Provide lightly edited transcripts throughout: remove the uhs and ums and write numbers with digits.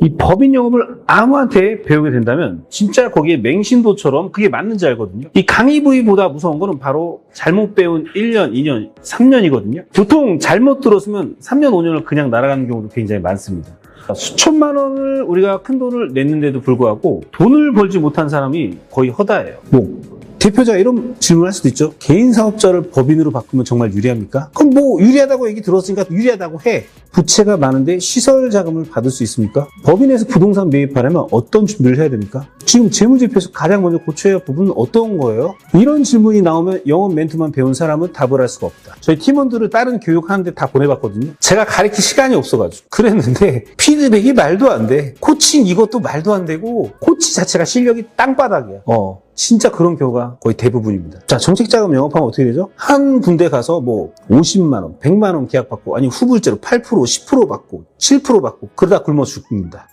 이 법인 영업을 아무한테 배우게 된다면 진짜 거기에 맹신도처럼 그게 맞는지 알거든요. 이 강의 부위보다 무서운 거는 바로 잘못 배운 1년, 2년, 3년이거든요. 보통 잘못 들었으면 3년, 5년을 그냥 날아가는 경우도 굉장히 많습니다. 수천만 원을 우리가 큰 돈을 냈는데도 불구하고 돈을 벌지 못한 사람이 거의 허다해요. 대표자 이런 질문을 할 수도 있죠. 개인 사업자를 법인으로 바꾸면 정말 유리합니까? 그럼 유리하다고 얘기 들었으니까 유리하다고 해. 부채가 많은데 시설 자금을 받을 수 있습니까? 법인에서 부동산 매입하려면 어떤 준비를 해야 됩니까? 지금 재무제표에서 가장 먼저 고쳐야 할 부분은 어떤 거예요? 이런 질문이 나오면 영업 멘트만 배운 사람은 답을 할 수가 없다. 저희 팀원들을 다른 교육하는데 다 보내봤거든요. 제가 가르칠 시간이 없어가지고 그랬는데 피드백이 말도 안 돼. 코칭 이것도 말도 안 되고 코치 자체가 실력이 땅바닥이야. 진짜 그런 경우가 거의 대부분입니다. 자, 정책자금 영업하면 어떻게 되죠? 한 군데 가서 50만 원, 100만 원 계약 받고, 아니 후불제로 8%, 10% 받고, 7% 받고, 그러다 굶어 죽습니다.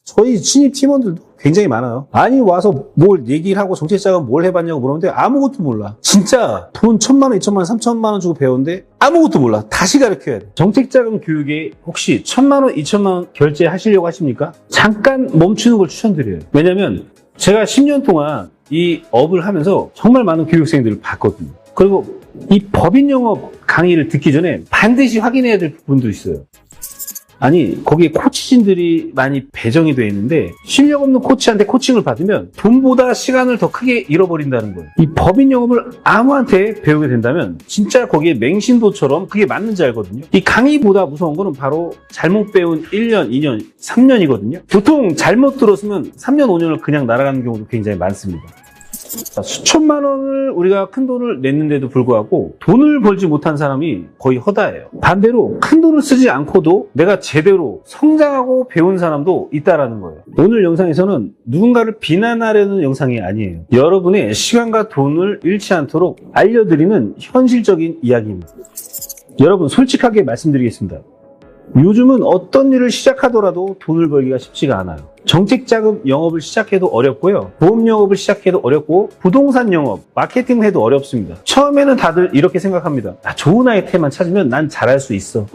저희 신입 팀원들도 굉장히 많아요. 아니 와서 뭘 얘기를 하고 정책자금 뭘 해봤냐고 물었는데 아무것도 몰라. 진짜 돈 1,000만 원, 2,000만 원, 3,000만 원 주고 배웠는데 아무것도 몰라. 다시 가르쳐야 돼. 정책자금 교육에 혹시 1,000만 원, 2,000만 원 결제하시려고 하십니까? 잠깐 멈추는 걸 추천드려요. 왜냐면 제가 10년 동안 이 업을 하면서 정말 많은 교육생들을 봤거든요. 그리고 이 법인 영업 강의를 듣기 전에 반드시 확인해야 될 부분도 있어요. 아니 거기에 코치진들이 많이 배정이 되어 있는데 실력 없는 코치한테 코칭을 받으면 돈보다 시간을 더 크게 잃어버린다는 거예요. 이 법인 영업을 아무한테 배우게 된다면 진짜 거기에 맹신도처럼 그게 맞는지 알거든요. 이 강의보다 무서운 거는 바로 잘못 배운 1년, 2년, 3년이거든요. 보통 잘못 들었으면 3년, 5년을 그냥 날아가는 경우도 굉장히 많습니다. 수천만 원을 우리가 큰 돈을 냈는데도 불구하고 돈을 벌지 못한 사람이 거의 허다해요. 반대로 큰 돈을 쓰지 않고도 내가 제대로 성장하고 배운 사람도 있다라는 거예요. 오늘 영상에서는 누군가를 비난하려는 영상이 아니에요. 여러분의 시간과 돈을 잃지 않도록 알려드리는 현실적인 이야기입니다. 여러분 솔직하게 말씀드리겠습니다. 요즘은 어떤 일을 시작하더라도 돈을 벌기가 쉽지가 않아요. 정책자금 영업을 시작해도 어렵고요. 보험 영업을 시작해도 어렵고 부동산 영업, 마케팅 해도 어렵습니다. 처음에는 다들 이렇게 생각합니다. 좋은 아이템만 찾으면 난 잘할 수 있어.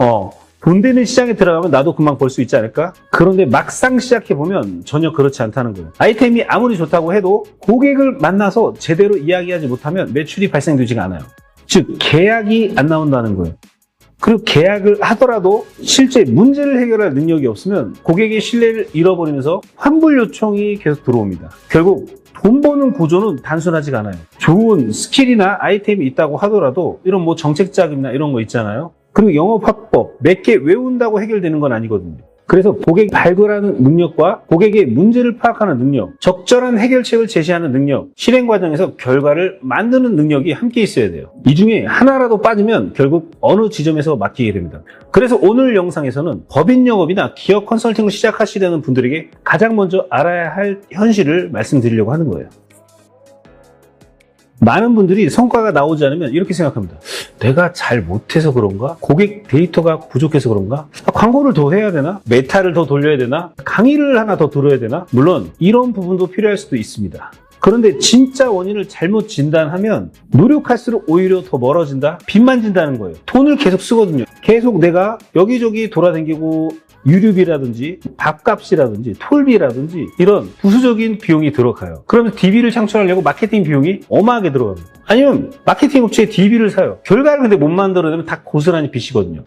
돈 되는 시장에 들어가면 나도 금방 벌 수 있지 않을까? 그런데 막상 시작해보면 전혀 그렇지 않다는 거예요. 아이템이 아무리 좋다고 해도 고객을 만나서 제대로 이야기하지 못하면 매출이 발생되지가 않아요. 즉 계약이 안 나온다는 거예요. 그리고 계약을 하더라도 실제 문제를 해결할 능력이 없으면 고객의 신뢰를 잃어버리면서 환불 요청이 계속 들어옵니다. 결국 돈 버는 구조는 단순하지가 않아요. 좋은 스킬이나 아이템이 있다고 하더라도 이런 정책자금이나 이런 거 있잖아요. 그리고 영업화법 몇 개 외운다고 해결되는 건 아니거든요. 그래서 고객 발굴하는 능력과 고객의 문제를 파악하는 능력, 적절한 해결책을 제시하는 능력, 실행 과정에서 결과를 만드는 능력이 함께 있어야 돼요. 이 중에 하나라도 빠지면 결국 어느 지점에서 맡기게 됩니다. 그래서 오늘 영상에서는 법인 영업이나 기업 컨설팅을 시작하시려는 분들에게 가장 먼저 알아야 할 현실을 말씀드리려고 하는 거예요. 많은 분들이 성과가 나오지 않으면 이렇게 생각합니다. 내가 잘 못해서 그런가? 고객 데이터가 부족해서 그런가? 광고를 더 해야 되나? 메타를 더 돌려야 되나? 강의를 하나 더 들어야 되나? 물론 이런 부분도 필요할 수도 있습니다. 그런데 진짜 원인을 잘못 진단하면 노력할수록 오히려 더 멀어진다? 빚만 진다는 거예요. 돈을 계속 쓰거든요. 계속 내가 여기저기 돌아다니고 유류비라든지 밥값이라든지 톨비라든지 이런 부수적인 비용이 들어가요. 그러면 DB를 창출하려고 마케팅 비용이 어마하게 들어갑니다. 아니면 마케팅 업체에 DB를 사요. 결과를 근데 못 만들어내면 다 고스란히 빚이거든요.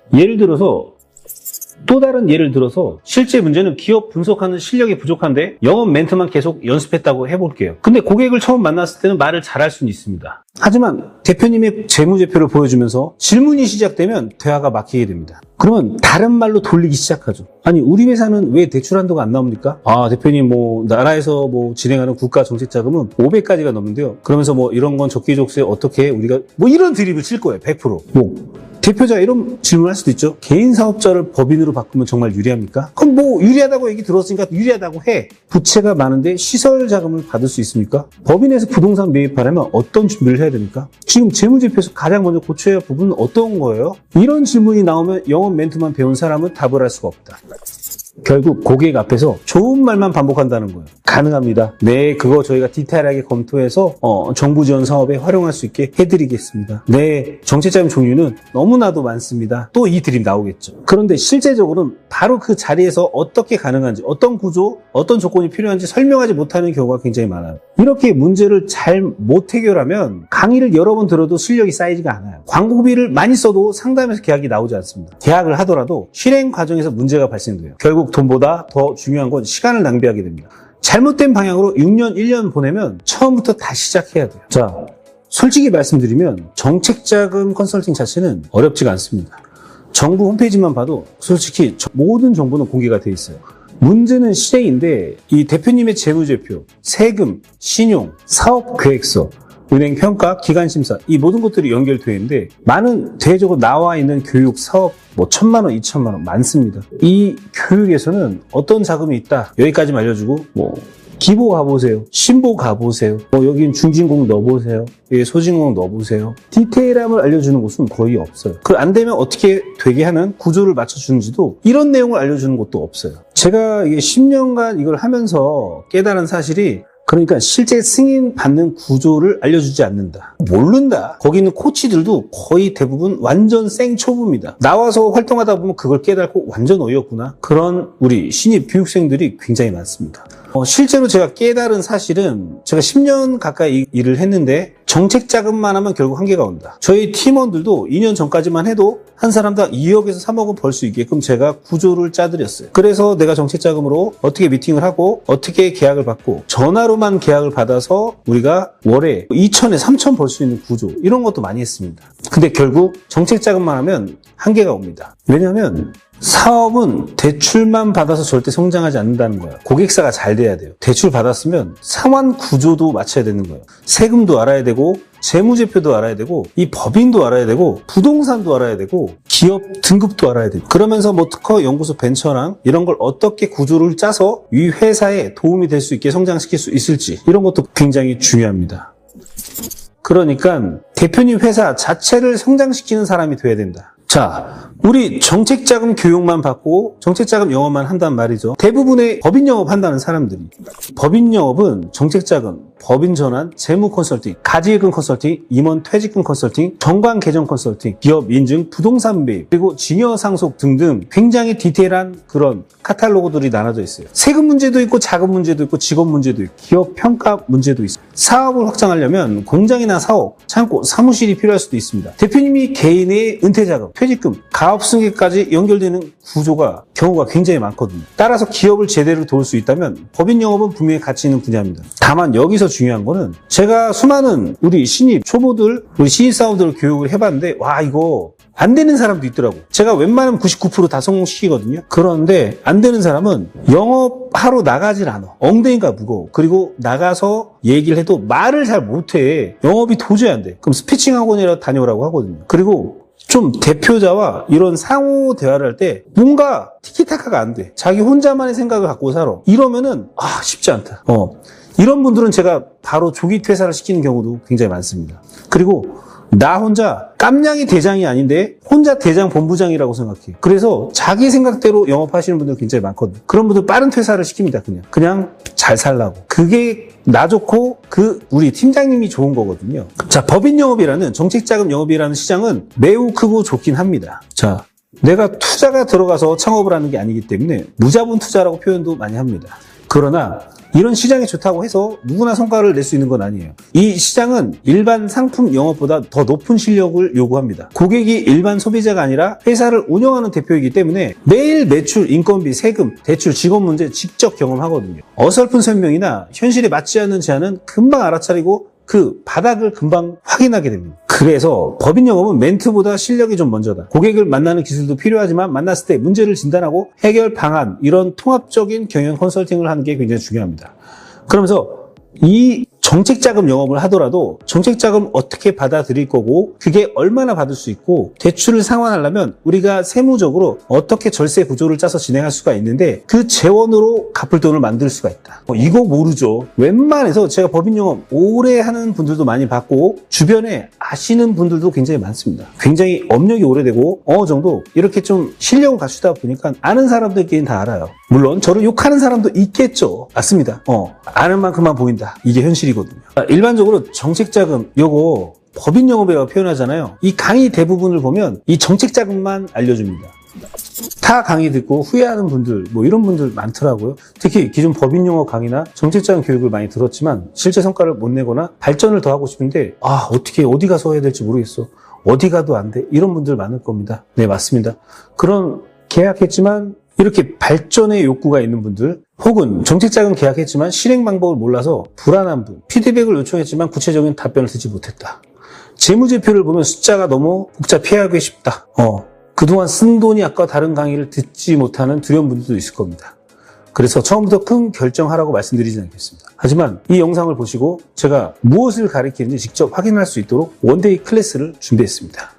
또 다른 예를 들어서 실제 문제는 기업 분석하는 실력이 부족한데 영업 멘트만 계속 연습했다고 해볼게요. 근데 고객을 처음 만났을 때는 말을 잘할 수는 있습니다. 하지만 대표님의 재무제표를 보여주면서 질문이 시작되면 대화가 막히게 됩니다. 그러면 다른 말로 돌리기 시작하죠. 아니 우리 회사는 왜 대출 한도가 안 나옵니까? 대표님 나라에서 진행하는 국가 정책 자금은 500가지가 넘는데요. 그러면서 이런 건 적기적소에 어떻게 우리가 이런 드립을 칠 거예요. 100%. 대표자 이런 질문을 할 수도 있죠. 개인 사업자를 법인으로 바꾸면 정말 유리합니까? 그럼 유리하다고 얘기 들었으니까 유리하다고 해. 부채가 많은데 시설 자금을 받을 수 있습니까? 법인에서 부동산 매입하려면 어떤 준비를 해야 됩니까? 지금 재무제표에서 가장 먼저 고쳐야 할 부분은 어떤 거예요? 이런 질문이 나오면 영업 멘트만 배운 사람은 답을 할 수가 없다. 결국 고객 앞에서 좋은 말만 반복한다는 거예요. 가능합니다. 네, 그거 저희가 디테일하게 검토해서 정부 지원 사업에 활용할 수 있게 해드리겠습니다. 네, 정책자금 종류는 너무나도 많습니다. 또 이 드림 나오겠죠. 그런데 실제적으로는 바로 그 자리에서 어떻게 가능한지, 어떤 구조, 어떤 조건이 필요한지 설명하지 못하는 경우가 굉장히 많아요. 이렇게 문제를 잘 못 해결하면 강의를 여러 번 들어도 실력이 쌓이지가 않아요. 광고비를 많이 써도 상담에서 계약이 나오지 않습니다. 계약을 하더라도 실행 과정에서 문제가 발생돼요. 결국 돈보다 더 중요한 건 시간을 낭비하게 됩니다. 잘못된 방향으로 6년, 1년 보내면 처음부터 다시 시작해야 돼요. 자, 솔직히 말씀드리면 정책자금 컨설팅 자체는 어렵지가 않습니다. 정부 홈페이지만 봐도 솔직히 모든 정보는 공개가 돼 있어요. 문제는 실행인데 이 대표님의 재무제표, 세금, 신용, 사업계획서, 은행평가, 기간심사 이 모든 것들이 연결되어 있는데 많은 대외적으로 나와 있는 교육, 사업 1,000만 원, 2,000만 원 많습니다. 이 교육에서는 어떤 자금이 있다 여기까지 알려주고 기보 가보세요. 신보 가보세요. 여긴 중진공 넣어보세요. 여기 소진공 넣어보세요. 디테일함을 알려주는 곳은 거의 없어요. 그 안 되면 어떻게 되게 하는 구조를 맞춰주는지도 이런 내용을 알려주는 곳도 없어요. 제가 이게 10년간 이걸 하면서 깨달은 사실이 그러니까 실제 승인 받는 구조를 알려주지 않는다. 모른다. 거기 있는 코치들도 거의 대부분 완전 생초보입니다. 나와서 활동하다 보면 그걸 깨닫고 완전 어이없구나. 그런 우리 신입 교육생들이 굉장히 많습니다. 실제로 제가 깨달은 사실은 제가 10년 가까이 일을 했는데 정책 자금만 하면 결국 한계가 온다. 저희 팀원들도 2년 전까지만 해도 한 사람당 2억에서 3억은 벌 수 있게끔 제가 구조를 짜드렸어요. 그래서 내가 정책 자금으로 어떻게 미팅을 하고 어떻게 계약을 받고 전화로만 계약을 받아서 우리가 월에 2천에 3천 벌 수 있는 구조 이런 것도 많이 했습니다. 근데 결국 정책 자금만 하면 한계가 옵니다. 왜냐하면 사업은 대출만 받아서 절대 성장하지 않는다는 거예요. 고객사가 잘 돼야 돼요. 대출 받았으면 상환 구조도 맞춰야 되는 거예요. 세금도 알아야 되고 재무제표도 알아야 되고 이 법인도 알아야 되고 부동산도 알아야 되고 기업 등급도 알아야 돼요. 그러면서 특허, 연구소, 벤처랑 이런 걸 어떻게 구조를 짜서 이 회사에 도움이 될 수 있게 성장시킬 수 있을지 이런 것도 굉장히 중요합니다. 그러니까 대표님 회사 자체를 성장시키는 사람이 돼야 된다. 자, 우리 정책자금 교육만 받고 정책자금 영업만 한단 말이죠. 대부분의 법인 영업 한다는 사람들이 법인 영업은 정책자금, 법인 전환, 재무 컨설팅, 가지예금 컨설팅, 임원 퇴직금 컨설팅, 정관 개정 컨설팅, 기업 인증, 부동산 매입, 그리고 징여 상속 등등 굉장히 디테일한 그런 카탈로그들이 나눠져 있어요. 세금 문제도 있고 자금 문제도 있고 직업 문제도 있고 기업 평가 문제도 있어요. 사업을 확장하려면 공장이나 사업, 창고, 사무실이 필요할 수도 있습니다. 대표님이 개인의 은퇴자금, 퇴직금, 가업승계까지 연결되는 경우가 굉장히 많거든요. 따라서 기업을 제대로 도울 수 있다면 법인 영업은 분명히 가치 있는 분야입니다. 다만 여기서 중요한 거는 제가 수많은 우리 신입 초보들, 우리 신입사원들 교육을 해봤는데 와 이거 안 되는 사람도 있더라고. 제가 웬만하면 99% 다 성공시키거든요. 그런데 안 되는 사람은 영업하러 나가질 않아. 엉덩이가 무거워. 그리고 나가서 얘기를 해도 말을 잘 못해. 영업이 도저히 안 돼. 그럼 스피칭 학원이라도 다녀오라고 하거든요. 그리고 좀 대표자와 이런 상호 대화를 할 때 뭔가 티키타카가 안 돼. 자기 혼자만의 생각을 갖고 살아. 이러면은 쉽지 않다. 이런 분들은 제가 바로 조기 퇴사를 시키는 경우도 굉장히 많습니다. 그리고 나 혼자 깜냥이 대장이 아닌데 혼자 대장 본부장이라고 생각해. 그래서 자기 생각대로 영업하시는 분들 굉장히 많거든요. 그런 분들 빠른 퇴사를 시킵니다. 그냥 잘 살라고. 그게 나 좋고 우리 팀장님이 좋은 거거든요. 자, 법인 영업이라는 정책자금 영업이라는 시장은 매우 크고 좋긴 합니다. 자, 내가 투자가 들어가서 창업을 하는 게 아니기 때문에 무자본 투자라고 표현도 많이 합니다. 그러나 이런 시장이 좋다고 해서 누구나 성과를 낼 수 있는 건 아니에요. 이 시장은 일반 상품 영업보다 더 높은 실력을 요구합니다. 고객이 일반 소비자가 아니라 회사를 운영하는 대표이기 때문에 매일 매출, 인건비, 세금, 대출, 직원 문제 직접 경험하거든요. 어설픈 설명이나 현실에 맞지 않는 제안은 금방 알아차리고 그 바닥을 금방 확인하게 됩니다. 그래서 법인 영업은 멘트보다 실력이 좀 먼저다. 고객을 만나는 기술도 필요하지만 만났을 때 문제를 진단하고 해결 방안, 이런 통합적인 경영 컨설팅을 하는 게 굉장히 중요합니다. 그러면서 이 정책자금 영업을 하더라도 정책자금 어떻게 받아들일 거고 그게 얼마나 받을 수 있고 대출을 상환하려면 우리가 세무적으로 어떻게 절세 구조를 짜서 진행할 수가 있는데 그 재원으로 갚을 돈을 만들 수가 있다. 이거 모르죠. 웬만해서 제가 법인 영업 오래 하는 분들도 많이 봤고 주변에 아시는 분들도 굉장히 많습니다. 굉장히 업력이 오래되고 어느 정도 이렇게 좀 실력을 갖추다 보니까 아는 사람들끼리는 다 알아요. 물론 저를 욕하는 사람도 있겠죠. 맞습니다. 아는 만큼만 보인다. 이게 현실이거든요. 일반적으로 정책자금 요거 법인 영업이라고 표현하잖아요. 이 강의 대부분을 보면 이 정책자금만 알려줍니다. 타 강의 듣고 후회하는 분들 이런 분들 많더라고요. 특히 기존 법인 영어 강의나 정책자금 교육을 많이 들었지만 실제 성과를 못 내거나 발전을 더 하고 싶은데 어떻게 어디 가서 해야 될지 모르겠어. 어디 가도 안 돼. 이런 분들 많을 겁니다. 네, 맞습니다. 그런 계약했지만 이렇게 발전의 욕구가 있는 분들, 혹은 정책자금 계약했지만 실행 방법을 몰라서 불안한 분, 피드백을 요청했지만 구체적인 답변을 듣지 못했다. 재무제표를 보면 숫자가 너무 복잡해하기 쉽다. 그동안 쓴 돈이 아까 다른 강의를 듣지 못하는 두려운 분들도 있을 겁니다. 그래서 처음부터 큰 결정하라고 말씀드리진 않겠습니다. 하지만 이 영상을 보시고 제가 무엇을 가르치는지 직접 확인할 수 있도록 원데이 클래스를 준비했습니다.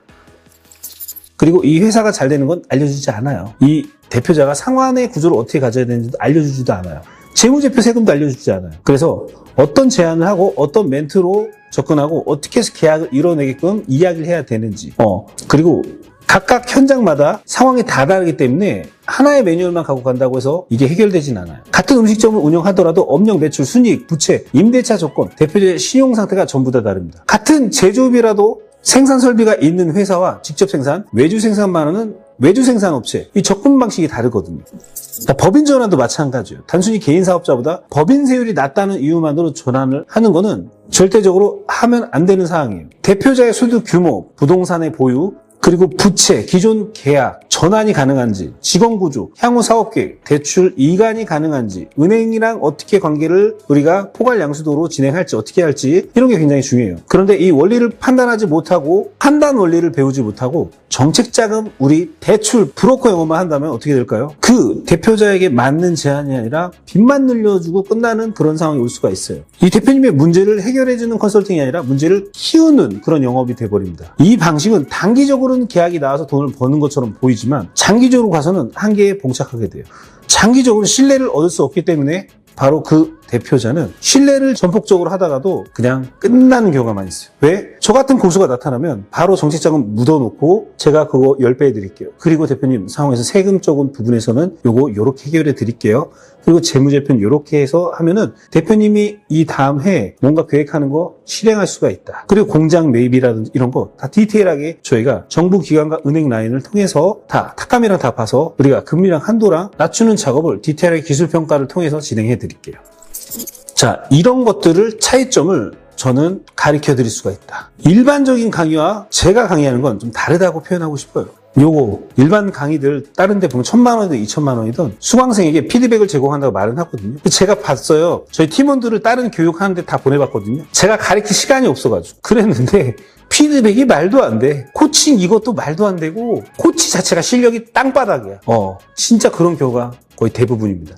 그리고 이 회사가 잘 되는 건 알려주지 않아요. 이 대표자가 상환의 구조를 어떻게 가져야 되는지도 알려주지도 않아요. 재무제표 세금도 알려주지 않아요. 그래서 어떤 제안을 하고 어떤 멘트로 접근하고 어떻게 해서 계약을 이뤄내게끔 이야기를 해야 되는지 그리고 각각 현장마다 상황이 다 다르기 때문에 하나의 매뉴얼만 갖고 간다고 해서 이게 해결되진 않아요. 같은 음식점을 운영하더라도 업력, 매출, 순이익, 부채, 임대차 조건, 대표자의 신용 상태가 전부 다 다릅니다. 같은 제조업이라도 생산 설비가 있는 회사와 직접 생산, 외주 생산만은 외주 생산 업체, 이 접근 방식이 다르거든요. 법인 전환도 마찬가지예요. 단순히 개인 사업자보다 법인 세율이 낮다는 이유만으로 전환을 하는 거는 절대적으로 하면 안 되는 사항이에요. 대표자의 소득 규모, 부동산의 보유, 그리고 부채, 기존 계약, 전환이 가능한지, 직원 구조, 향후 사업계획, 대출 이관이 가능한지, 은행이랑 어떻게 관계를 우리가 포괄 양수도로 진행할지 어떻게 할지 이런 게 굉장히 중요해요. 그런데 이 원리를 판단하지 못하고 판단 원리를 배우지 못하고 정책자금, 우리 대출, 브로커 영업만 한다면 어떻게 될까요? 그 대표자에게 맞는 제안이 아니라 빚만 늘려주고 끝나는 그런 상황이 올 수가 있어요. 이 대표님의 문제를 해결해주는 컨설팅이 아니라 문제를 키우는 그런 영업이 돼버립니다. 이 방식은 단기적으로는 계약이 나와서 돈을 버는 것처럼 보이지만 장기적으로 가서는 한계에 봉착하게 돼요. 장기적으로 신뢰를 얻을 수 없기 때문에 바로 그 대표자는 신뢰를 전폭적으로 하다가도 그냥 끝나는 경우가 많이 있어요. 왜? 저 같은 고수가 나타나면 바로 정책자금 묻어놓고 제가 그거 10배 해드릴게요. 그리고 대표님 상황에서 세금 적은 부분에서는 요거 요렇게 해결해 드릴게요. 그리고 재무제표는 요렇게 해서 하면은 대표님이 이 다음 해에 뭔가 계획하는 거 실행할 수가 있다. 그리고 공장 매입이라든지 이런 거 다 디테일하게 저희가 정부 기관과 은행 라인을 통해서 다 탁감이랑 다 봐서 우리가 금리랑 한도랑 낮추는 작업을 디테일하게 기술평가를 통해서 진행해 드릴게요. 자, 이런 것들을 차이점을 저는 가르쳐 드릴 수가 있다. 일반적인 강의와 제가 강의하는 건 좀 다르다고 표현하고 싶어요. 요거 일반 강의들 다른 데 보면 1,000만 원이든 2,000만 원이든 수강생에게 피드백을 제공한다고 말은 하거든요. 제가 봤어요. 저희 팀원들을 다른 교육하는데 다 보내봤거든요. 제가 가르칠 시간이 없어가지고 그랬는데 피드백이 말도 안 돼. 코칭 이것도 말도 안 되고 코치 자체가 실력이 땅바닥이야. 진짜 그런 경우가 거의 대부분입니다.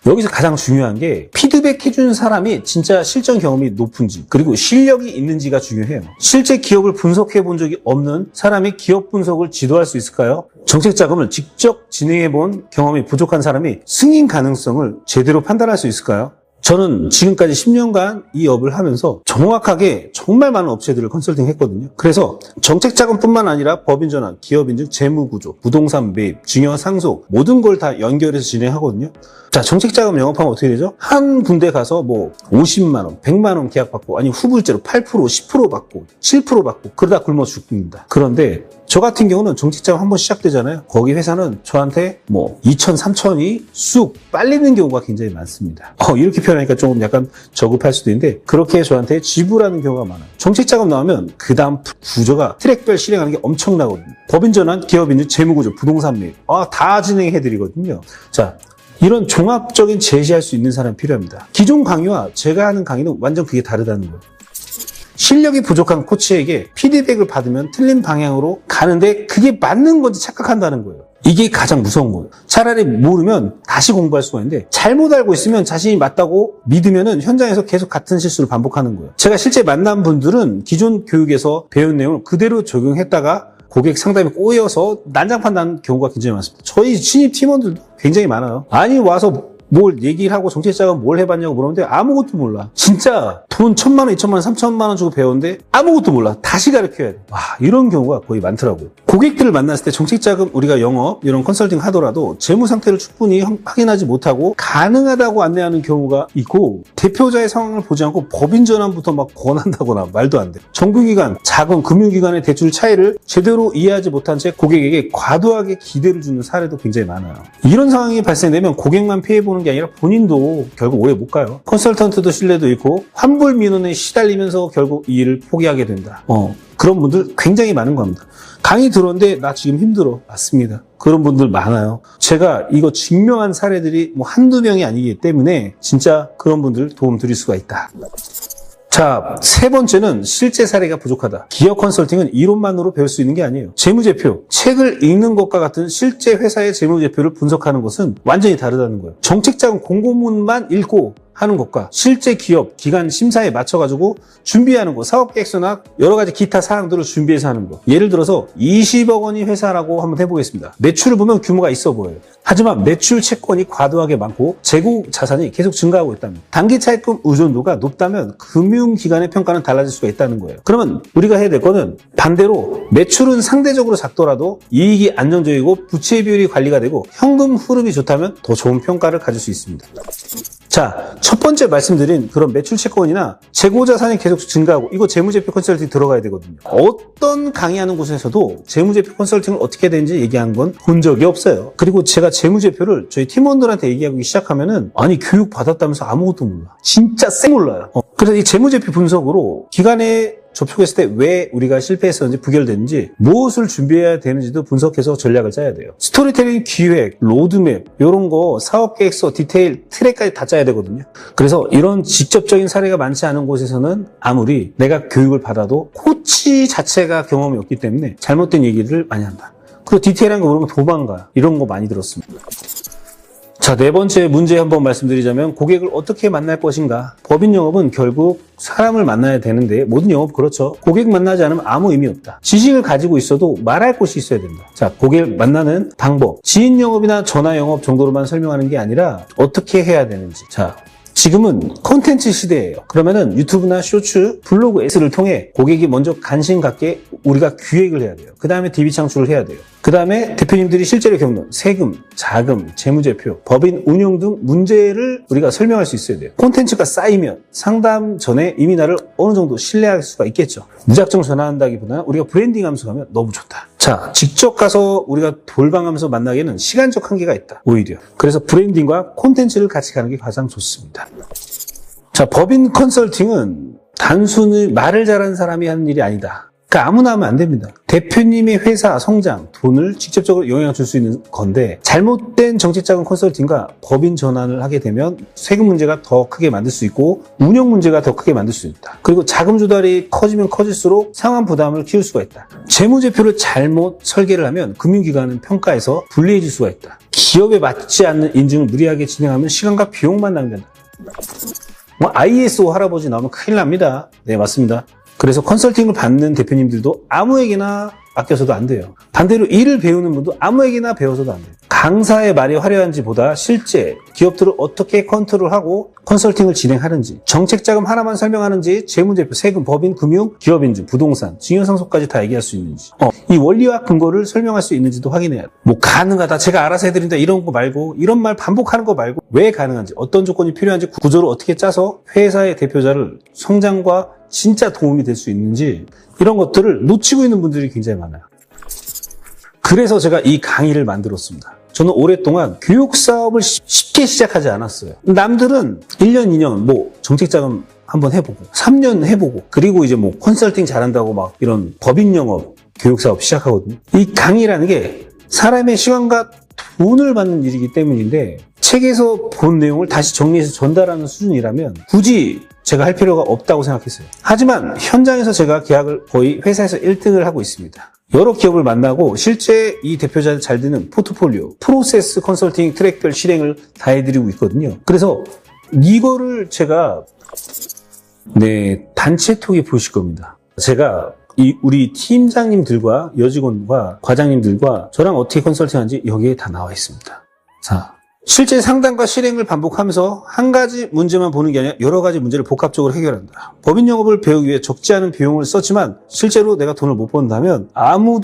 여기서 가장 중요한 게 피드백 해주는 사람이 진짜 실전 경험이 높은지 그리고 실력이 있는지가 중요해요. 실제 기업을 분석해 본 적이 없는 사람이 기업 분석을 지도할 수 있을까요? 정책자금을 직접 진행해 본 경험이 부족한 사람이 승인 가능성을 제대로 판단할 수 있을까요? 저는 지금까지 10년간 이 업을 하면서 정확하게 정말 많은 업체들을 컨설팅 했거든요. 그래서 정책자금뿐만 아니라 법인 전환, 기업인증, 재무구조, 부동산 매입, 증여 상속 모든 걸 다 연결해서 진행하거든요. 자, 정책자금 영업하면 어떻게 되죠? 한 군데 가서 50만 원, 100만 원 계약받고 아니 후불제로 8%, 10% 받고 7% 받고 그러다 굶어 죽습니다. 그런데 저 같은 경우는 정책자금 한번 시작되잖아요. 거기 회사는 저한테 2천, 3천이 쑥 빨리는 경우가 굉장히 많습니다. 이렇게 표현하니까 조금 약간 저급할 수도 있는데 그렇게 저한테 지불하는 경우가 많아요. 정책자금 나오면 그 다음 구조가 트랙별 실행하는 게 엄청나거든요. 법인 전환, 기업인증, 재무구조, 부동산 매입 다 진행해드리거든요. 자, 이런 종합적인 제시할 수 있는 사람이 필요합니다. 기존 강의와 제가 하는 강의는 완전 그게 다르다는 거예요. 실력이 부족한 코치에게 피드백을 받으면 틀린 방향으로 가는데 그게 맞는 건지 착각한다는 거예요. 이게 가장 무서운 거예요. 차라리 모르면 다시 공부할 수가 있는데 잘못 알고 있으면 자신이 맞다고 믿으면은 현장에서 계속 같은 실수를 반복하는 거예요. 제가 실제 만난 분들은 기존 교육에서 배운 내용을 그대로 적용했다가 고객 상담에 꼬여서 난장판 난 경우가 굉장히 많습니다. 저희 신입 팀원들도 굉장히 많아요. 아니 와서 뭘 얘기를 하고 정책자금 뭘 해봤냐고 물었는데 아무것도 몰라. 진짜 돈 1,000만 원, 2,000만 원, 3,000만 원 주고 배웠는데 아무것도 몰라. 다시 가르쳐야 돼. 와, 이런 경우가 거의 많더라고요. 고객들을 만났을 때 정책자금 우리가 영업, 이런 컨설팅 하더라도 재무 상태를 충분히 확인하지 못하고 가능하다고 안내하는 경우가 있고 대표자의 상황을 보지 않고 법인 전환부터 막 권한다거나 말도 안 돼. 정부기관, 자금, 금융기관의 대출 차이를 제대로 이해하지 못한 채 고객에게 과도하게 기대를 주는 사례도 굉장히 많아요. 이런 상황이 발생되면 고객만 피해보는 게 아니라 본인도 결국 오래 못 가요. 컨설턴트도 신뢰도 잃고 환불 민원에 시달리면서 결국 이 일을 포기하게 된다. 그런 분들 굉장히 많은 겁니다. 강의 들었는데 나 지금 힘들어. 맞습니다. 그런 분들 많아요. 제가 이거 증명한 사례들이 뭐 한두 명이 아니기 때문에 진짜 그런 분들 도움 드릴 수가 있다. 자, 세 번째는 실제 사례가 부족하다. 기업 컨설팅은 이론만으로 배울 수 있는 게 아니에요. 재무제표, 책을 읽는 것과 같은 실제 회사의 재무제표를 분석하는 것은 완전히 다르다는 거예요. 정책자금 공고문만 읽고 하는 것과 실제 기업, 기관 심사에 맞춰가지고 준비하는 거, 사업계획서나 여러 가지 기타 사항들을 준비해서 하는 거. 예를 들어서 20억 원이 회사라고 한번 해보겠습니다. 매출을 보면 규모가 있어 보여요. 하지만 매출 채권이 과도하게 많고 재고 자산이 계속 증가하고 있다면, 단기 차입금 의존도가 높다면 금융기관의 평가는 달라질 수가 있다는 거예요. 그러면 우리가 해야 될 거는 반대로 매출은 상대적으로 작더라도 이익이 안정적이고 부채 비율이 관리가 되고 현금 흐름이 좋다면 더 좋은 평가를 가질 수 있습니다. 자, 첫 번째 말씀드린 그런 매출 채권이나 재고 자산이 계속 증가하고 이거 재무제표 컨설팅 들어가야 되거든요. 어떤 강의하는 곳에서도 재무제표 컨설팅을 어떻게 되는지 얘기한 건 본 적이 없어요. 그리고 제가 재무제표를 저희 팀원들한테 얘기하기 시작하면은 아니 교육 받았다면서 아무것도 몰라. 진짜 쌩 몰라요. 그래서 이 재무제표 분석으로 기관에 접촉했을 때 왜 우리가 실패했었는지 부결됐는지 무엇을 준비해야 되는지도 분석해서 전략을 짜야 돼요. 스토리텔링 기획, 로드맵 이런 거 사업계획서, 디테일, 트랙까지 다 짜야 되거든요. 그래서 이런 직접적인 사례가 많지 않은 곳에서는 아무리 내가 교육을 받아도 코치 자체가 경험이 없기 때문에 잘못된 얘기를 많이 한다. 그리고 디테일한 거 모르면 도망가. 이런 거 많이 들었습니다. 자, 네 번째 문제 한번 말씀드리자면 고객을 어떻게 만날 것인가. 법인 영업은 결국 사람을 만나야 되는데 모든 영업 그렇죠. 고객 만나지 않으면 아무 의미 없다. 지식을 가지고 있어도 말할 곳이 있어야 된다. 자, 고객 만나는 방법. 지인 영업이나 전화 영업 정도로만 설명하는 게 아니라 어떻게 해야 되는지. 자, 지금은 콘텐츠 시대예요. 그러면은 유튜브나 쇼츠, 블로그, S를 통해 고객이 먼저 관심 갖게 우리가 기획을 해야 돼요. 그 다음에 DB 창출을 해야 돼요. 그 다음에 대표님들이 실제로 겪는 세금, 자금, 재무제표, 법인 운영 등 문제를 우리가 설명할 수 있어야 돼요. 콘텐츠가 쌓이면 상담 전에 이미 나를 어느 정도 신뢰할 수가 있겠죠. 무작정 전화한다기보다는 우리가 브랜딩하면서 가면 너무 좋다. 자, 직접 가서 우리가 돌방하면서 만나기에는 시간적 한계가 있다. 오히려. 그래서 브랜딩과 콘텐츠를 같이 가는 게 가장 좋습니다. 자, 법인 컨설팅은 단순히 말을 잘하는 사람이 하는 일이 아니다. 그러니까 아무나 하면 안 됩니다. 대표님의 회사 성장, 돈을 직접적으로 영향을 줄 수 있는 건데 잘못된 정책자금 컨설팅과 법인 전환을 하게 되면 세금 문제가 더 크게 만들 수 있고 운영 문제가 더 크게 만들 수 있다. 그리고 자금 조달이 커지면 커질수록 상환 부담을 키울 수가 있다. 재무제표를 잘못 설계를 하면 금융기관은 평가에서 불리해질 수가 있다. 기업에 맞지 않는 인증을 무리하게 진행하면 시간과 비용만 낭비한다. ISO 할아버지 나오면 큰일 납니다. 네, 맞습니다. 그래서 컨설팅을 받는 대표님들도 아무에게나 맡겨서도 안 돼요. 반대로 일을 배우는 분도 아무에게나 배워서도 안 돼요. 강사의 말이 화려한지보다 실제 기업들을 어떻게 컨트롤하고 컨설팅을 진행하는지, 정책자금 하나만 설명하는지, 재무제표, 세금, 법인, 금융, 기업인증, 부동산, 증여상속까지 다 얘기할 수 있는지, 이 원리와 근거를 설명할 수 있는지도 확인해야 돼요. 뭐 가능하다, 제가 알아서 해드린다 이런 거 말고, 이런 말 반복하는 거 말고 왜 가능한지, 어떤 조건이 필요한지, 구조를 어떻게 짜서 회사의 대표자를 성장과 진짜 도움이 될 수 있는지 이런 것들을 놓치고 있는 분들이 굉장히 많아요. 그래서 제가 이 강의를 만들었습니다. 저는 오랫동안 교육 사업을 쉽게 시작하지 않았어요. 남들은 1년, 2년 뭐 정책자금 한번 해보고 3년 해보고 그리고 이제 뭐 컨설팅 잘한다고 막 이런 법인 영업 교육 사업 시작하거든요. 이 강의라는 게 사람의 시간과 돈을 받는 일이기 때문인데 책에서 본 내용을 다시 정리해서 전달하는 수준이라면 굳이 제가 할 필요가 없다고 생각했어요. 하지만 현장에서 제가 계약을 거의 회사에서 1등을 하고 있습니다. 여러 기업을 만나고 실제 이 대표자를 잘 되는 포트폴리오, 프로세스 컨설팅 트랙별 실행을 다 해드리고 있거든요. 그래서 이거를 제가 단체톡에 보실 겁니다. 제가 우리 팀장님들과 여직원과 과장님들과 저랑 어떻게 컨설팅하는지 여기에 다 나와 있습니다. 자, 실제 상담과 실행을 반복하면서 한 가지 문제만 보는 게 아니라 여러 가지 문제를 복합적으로 해결한다. 법인 영업을 배우기 위해 적지 않은 비용을 썼지만 실제로 내가 돈을 못 번다면 아무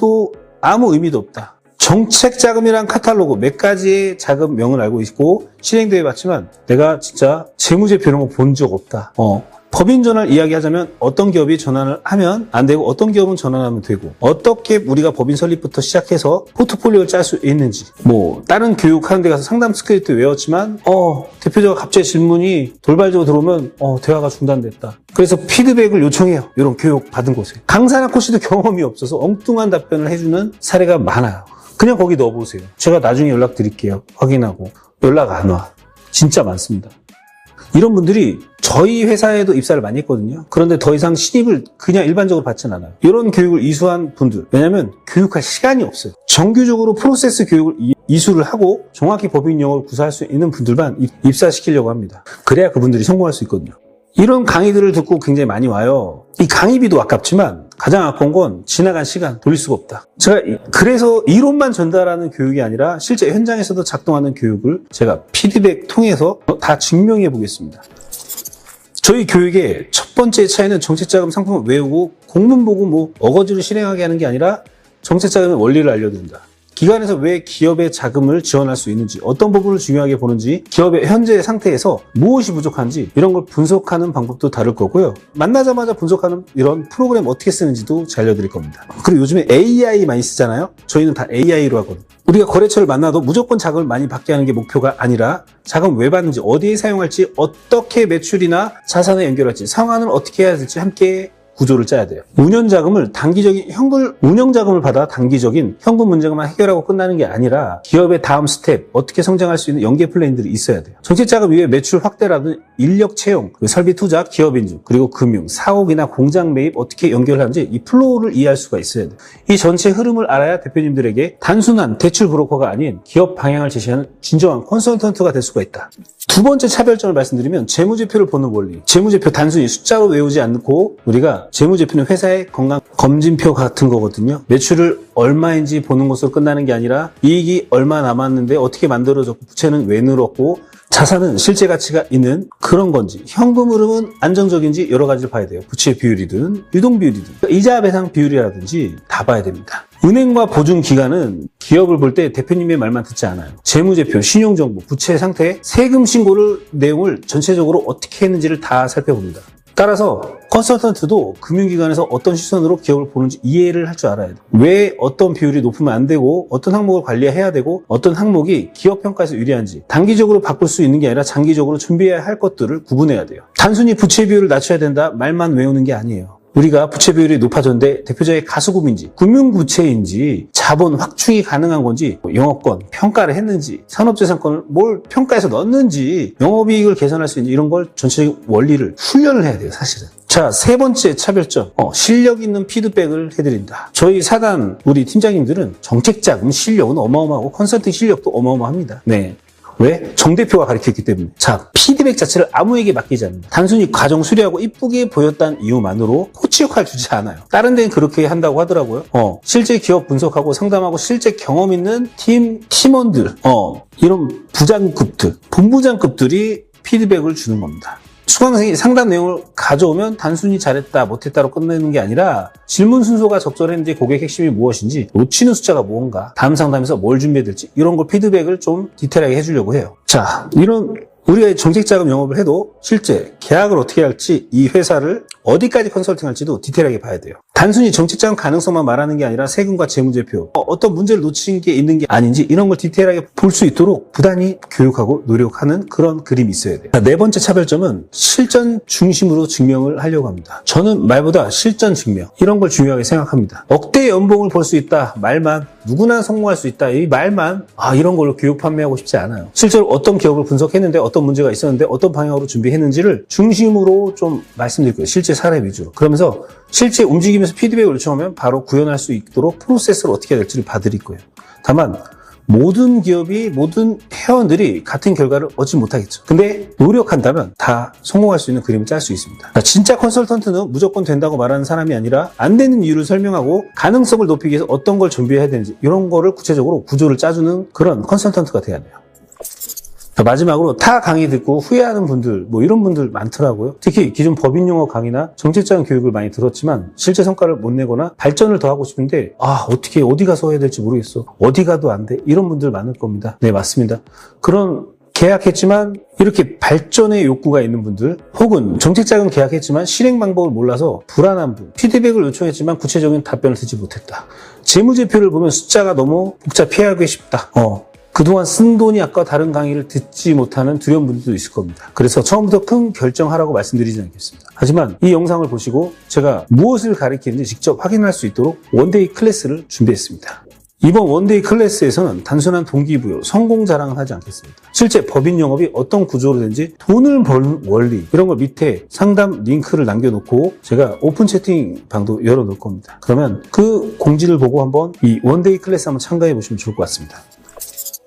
의미도 없다. 정책 자금이란 카탈로그 몇 가지의 자금명을 알고 있고 실행도 해봤지만 내가 진짜 재무제표 이런 거 본 적 없다. 법인 전환을 이야기하자면 어떤 기업이 전환을 하면 안 되고 어떤 기업은 전환하면 되고 어떻게 우리가 법인 설립부터 시작해서 포트폴리오를 짤 수 있는지 다른 교육하는 데 가서 상담 스크립트 외웠지만 대표자가 갑자기 질문이 돌발적으로 들어오면 대화가 중단됐다. 그래서 피드백을 요청해요. 이런 교육 받은 곳에. 강사나 코치도 경험이 없어서 엉뚱한 답변을 해주는 사례가 많아요. 그냥 거기 넣어보세요. 제가 나중에 연락드릴게요. 확인하고 연락 안 와. 진짜 많습니다. 이런 분들이 저희 회사에도 입사를 많이 했거든요. 그런데 더 이상 신입을 그냥 일반적으로 받진 않아요. 이런 교육을 이수한 분들, 왜냐하면 교육할 시간이 없어요. 정규적으로 프로세스 교육을 이수를 하고 정확히 법인 영업을 구사할 수 있는 분들만 입사시키려고 합니다. 그래야 그분들이 성공할 수 있거든요. 이런 강의들을 듣고 굉장히 많이 와요. 이 강의비도 아깝지만 가장 아까운 건 지나간 시간 돌릴 수가 없다. 제가 그래서 이론만 전달하는 교육이 아니라 실제 현장에서도 작동하는 교육을 제가 피드백 통해서 다 증명해 보겠습니다. 저희 교육의 첫 번째 차이는 정책자금 상품을 외우고 공문 보고 어거지로 실행하게 하는 게 아니라 정책자금의 원리를 알려드린다. 기관에서 왜 기업의 자금을 지원할 수 있는지, 어떤 부분을 중요하게 보는지, 기업의 현재 상태에서 무엇이 부족한지 이런 걸 분석하는 방법도 다를 거고요. 만나자마자 분석하는 이런 프로그램 어떻게 쓰는지도 잘 알려드릴 겁니다. 그리고 요즘에 AI 많이 쓰잖아요. 저희는 다 AI로 하거든요. 우리가 거래처를 만나도 무조건 자금을 많이 받게 하는 게 목표가 아니라 자금 왜 받는지, 어디에 사용할지, 어떻게 매출이나 자산에 연결할지, 상환을 어떻게 해야 될지 함께 구조를 짜야 돼요. 운영자금을 운영자금을 받아 단기적인 현금 문제만 해결하고 끝나는 게 아니라 기업의 다음 스텝, 어떻게 성장할 수 있는 연계 플랜들이 있어야 돼요. 정책자금 이외에 매출 확대라든 인력 채용, 설비 투자, 기업 인증, 그리고 금융, 사옥이나 공장 매입 어떻게 연결하는지 이 플로우를 이해할 수가 있어야 돼요. 이 전체 흐름을 알아야 대표님들에게 단순한 대출 브로커가 아닌 기업 방향을 제시하는 진정한 컨설턴트가 될 수가 있다. 두 번째 차별점을 말씀드리면 재무제표를 보는 원리. 재무제표 단순히 숫자로 외우지 않고 우리가 재무제표는 회사의 건강 검진표 같은 거거든요. 매출을 얼마인지 보는 것으로 끝나는 게 아니라 이익이 얼마 남았는데 어떻게 만들어졌고 부채는 왜 늘었고 자산은 실제 가치가 있는 그런 건지, 현금 흐름은 안정적인지 여러 가지를 봐야 돼요. 부채 비율이든 유동 비율이든 이자 배상 비율이라든지 다 봐야 됩니다. 은행과 보증기관은 기업을 볼 때 대표님의 말만 듣지 않아요. 재무제표, 신용정보, 부채 상태, 세금 신고를 내용을 전체적으로 어떻게 했는지를 다 살펴봅니다. 따라서 컨설턴트도 금융기관에서 어떤 시선으로 기업을 보는지 이해를 할 줄 알아야 돼요. 왜 어떤 비율이 높으면 안 되고 어떤 항목을 관리해야 되고 어떤 항목이 기업 평가에서 유리한지 단기적으로 바꿀 수 있는 게 아니라 장기적으로 준비해야 할 것들을 구분해야 돼요. 단순히 부채 비율을 낮춰야 된다 말만 외우는 게 아니에요. 우리가 부채 비율이 높아졌는데 대표자의 가수급인지 금융부채인지 자본 확충이 가능한 건지 영업권 평가를 했는지 산업재산권을 뭘 평가해서 넣었는지 영업이익을 개선할 수 있는 이런 걸 전체적인 원리를 훈련을 해야 돼요. 사실은. 자, 세 번째 차별점, 실력 있는 피드백을 해드린다. 저희 사단 우리 팀장님들은 정책자금 실력은 어마어마하고 컨설팅 실력도 어마어마합니다. 네. 왜? 정 대표가 가르쳤기 때문에. 자, 피드백 자체를 아무에게 맡기지 않는다. 단순히 과정 수리하고 이쁘게 보였다는 이유만으로 코치 역할 주지 않아요. 다른 데는 그렇게 한다고 하더라고요. 실제 기업 분석하고 상담하고 실제 경험 있는 팀원들, 이런 부장급들, 본부장급들이 피드백을 주는 겁니다. 수강생이 상담 내용을 가져오면 단순히 잘했다, 못했다로 끝내는 게 아니라 질문 순서가 적절했는지 고객 핵심이 무엇인지 놓치는 숫자가 무언가 다음 상담에서 뭘 준비해야 될지 이런 걸 피드백을 좀 디테일하게 해주려고 해요. 자, 이런 우리가 정책자금 영업을 해도 실제 계약을 어떻게 할지 이 회사를 어디까지 컨설팅할지도 디테일하게 봐야 돼요. 단순히 정책자금 가능성만 말하는 게 아니라 세금과 재무제표, 어떤 문제를 놓친 게 있는 게 아닌지 이런 걸 디테일하게 볼 수 있도록 부단히 교육하고 노력하는 그런 그림이 있어야 돼요. 네 번째 차별점은 실전 중심으로 증명을 하려고 합니다. 저는 말보다 실전 증명 이런 걸 중요하게 생각합니다. 억대 연봉을 벌 수 있다 말만, 누구나 성공할 수 있다 이 말만 이런 걸로 교육 판매하고 싶지 않아요. 실제로 어떤 기업을 분석했는데 어떤 문제가 있었는데 어떤 방향으로 준비했는지를 중심으로 좀 말씀드릴 거예요. 실제 사례 위주로. 그러면서 실제 움직이면서 피드백을 요청하면 바로 구현할 수 있도록 프로세스를 어떻게 해야 될지를 봐드릴 거예요. 다만 모든 기업이, 모든 회원들이 같은 결과를 얻지 못하겠죠. 근데 노력한다면 다 성공할 수 있는 그림을 짤 수 있습니다. 진짜 컨설턴트는 무조건 된다고 말하는 사람이 아니라 안 되는 이유를 설명하고 가능성을 높이기 위해서 어떤 걸 준비해야 되는지 이런 거를 구체적으로 구조를 짜주는 그런 컨설턴트가 돼야 돼요. 마지막으로 타 강의 듣고 후회하는 분들, 뭐 이런 분들 많더라고요. 특히 기존 법인용어 강의나 정책자금 교육을 많이 들었지만 실제 성과를 못 내거나 발전을 더 하고 싶은데 어떻게 어디 가서 해야 될지 모르겠어. 어디 가도 안 돼. 이런 분들 많을 겁니다. 네, 맞습니다. 그런 계약했지만 이렇게 발전의 욕구가 있는 분들, 혹은 정책자금 계약했지만 실행 방법을 몰라서 불안한 분, 피드백을 요청했지만 구체적인 답변을 듣지 못했다. 재무제표를 보면 숫자가 너무 복잡해하기 쉽다. 그동안 쓴 돈이 아까 다른 강의를 듣지 못하는 두려운 분들도 있을 겁니다. 그래서 처음부터 큰 결정하라고 말씀드리지 않겠습니다. 하지만 이 영상을 보시고 제가 무엇을 가르치는지 직접 확인할 수 있도록 원데이 클래스를 준비했습니다. 이번 원데이 클래스에서는 단순한 동기부여, 성공 자랑을 하지 않겠습니다. 실제 법인 영업이 어떤 구조로 되는지, 돈을 버는 원리, 이런 걸 밑에 상담 링크를 남겨놓고 제가 오픈 채팅방도 열어놓을 겁니다. 그러면 그 공지를 보고 한번 이 원데이 클래스 한번 참가해 보시면 좋을 것 같습니다.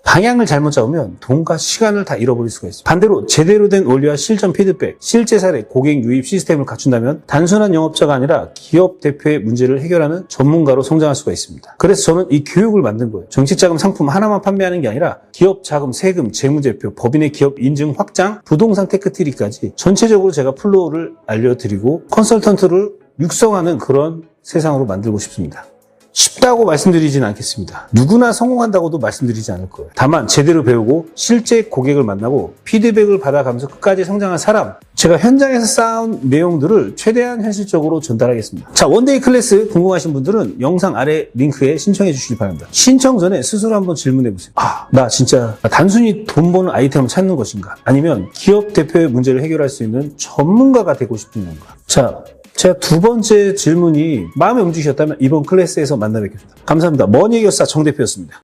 방향을 잘못 잡으면 돈과 시간을 다 잃어버릴 수가 있습니다. 반대로 제대로 된 원리와 실전 피드백, 실제 사례, 고객 유입 시스템을 갖춘다면 단순한 영업자가 아니라 기업 대표의 문제를 해결하는 전문가로 성장할 수가 있습니다. 그래서 저는 이 교육을 만든 거예요. 정책자금 상품 하나만 판매하는 게 아니라 기업 자금, 세금, 재무제표, 법인의 기업 인증 확장, 부동산 테크트리까지 전체적으로 제가 플로우를 알려드리고 컨설턴트를 육성하는 그런 세상으로 만들고 싶습니다. 쉽다고 말씀드리진 않겠습니다. 누구나 성공한다고도 말씀드리지 않을 거예요. 다만 제대로 배우고 실제 고객을 만나고 피드백을 받아가면서 끝까지 성장한 사람, 제가 현장에서 쌓은 내용들을 최대한 현실적으로 전달하겠습니다. 자, 원데이 클래스 궁금하신 분들은 영상 아래 링크에 신청해 주시기 바랍니다. 신청 전에 스스로 한번 질문해 보세요. 나 진짜 단순히 돈 버는 아이템을 찾는 것인가? 아니면 기업 대표의 문제를 해결할 수 있는 전문가가 되고 싶은 건가? 자, 제가 두 번째 질문이 마음에 움직이셨다면 이번 클래스에서 만나 뵙겠습니다. 감사합니다. 머니해결사 정 대표였습니다.